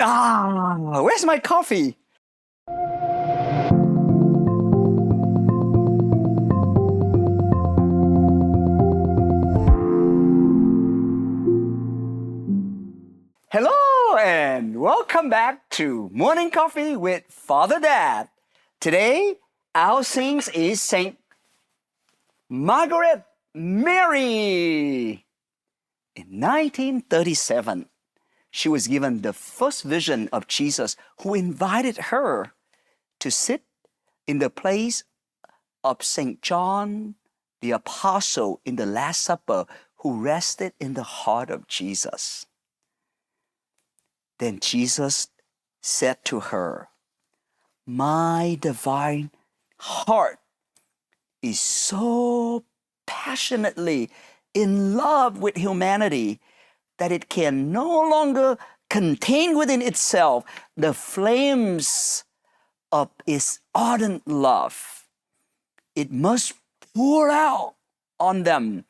Where's my coffee? Hello and welcome back to Morning Coffee with Father Dad. Today, our saint is Saint Margaret Mary. In 1937, she was given the first vision of Jesus, who invited her to sit in the place of St. John the Apostle in the Last Supper, who rested in the heart of Jesus. Then Jesus said to her, "My divine heart is so passionately in love with humanity that it can no longer contain within itself the flames of its ardent love. It must pour out on them.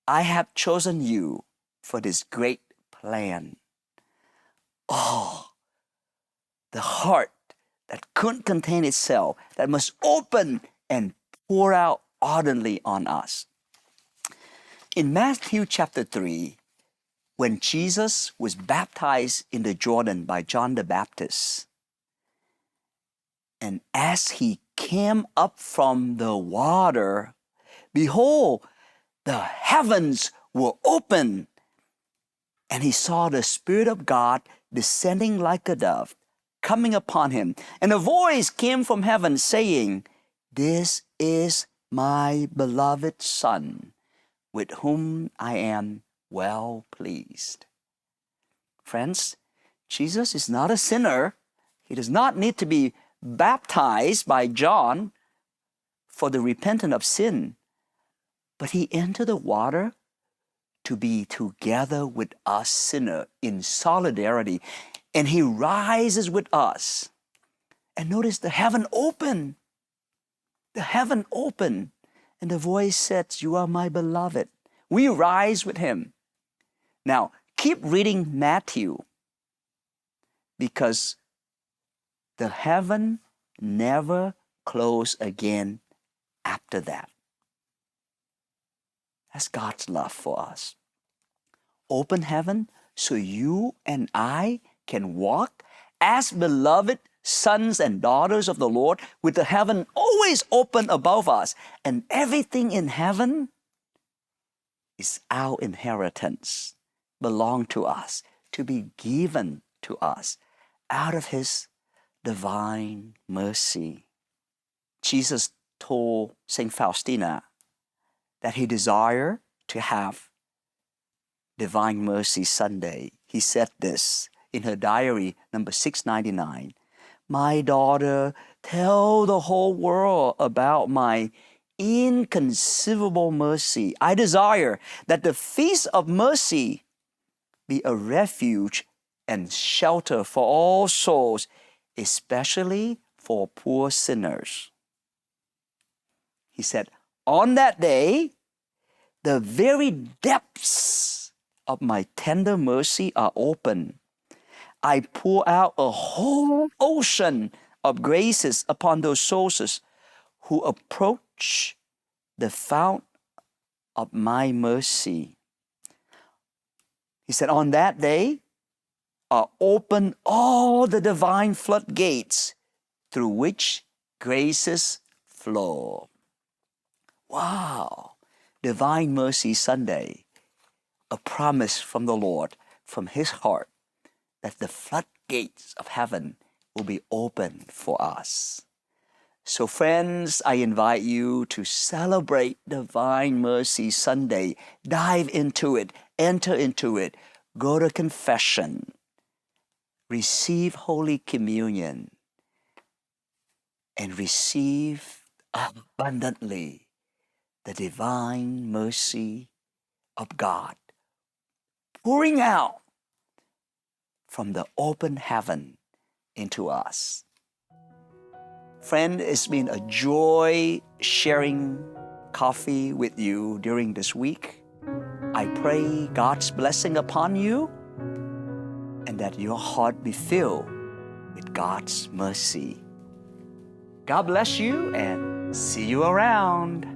I have chosen you for this great plan." Oh, the heart that couldn't contain itself, that must open and pour out ardently on us. In Matthew chapter 3, when Jesus was baptized in the Jordan by John the Baptist, and as he came up from the water, behold, the heavens were open, and he saw the Spirit of God descending like a dove, coming upon him. And a voice came from heaven saying, "This is my beloved Son, with whom I am well pleased." Friends, Jesus is not a sinner. He does not need to be baptized by John for the repentance of sin. But he entered the water to be together with us sinner in solidarity. And he rises with us. And notice the heaven opened. The heaven opened. And the voice said, "You are my beloved." We rise with him. Now, keep reading Matthew, because the heaven never closed again after that. That's God's love for us. Open heaven so you and I can walk as beloved sons and daughters of the Lord, with the heaven always open above us. And everything in heaven is our inheritance, belong to us, to be given to us out of his divine mercy. Jesus told St. Faustina that he desired to have Divine Mercy Sunday. He said this in her diary, number 699. "My daughter, tell the whole world about my inconceivable mercy. I desire that the Feast of Mercy be a refuge and shelter for all souls, especially for poor sinners." He said, "On that day, the very depths of my tender mercy are open. I pour out a whole ocean of graces upon those souls who approach the fount of my mercy." He said, "On that day are open all the divine floodgates through which graces flow." Wow! Divine Mercy Sunday, a promise from the Lord, from his heart, that the floodgates of heaven will be open for us. So friends, I invite you to celebrate Divine Mercy Sunday. Dive into it, enter into it, go to confession, receive Holy Communion, and receive abundantly the divine mercy of God, pouring out from the open heaven into us. Friend, it's been a joy sharing coffee with you during this week. I pray God's blessing upon you, and and that your heart be filled with God's mercy. God bless you and see you around.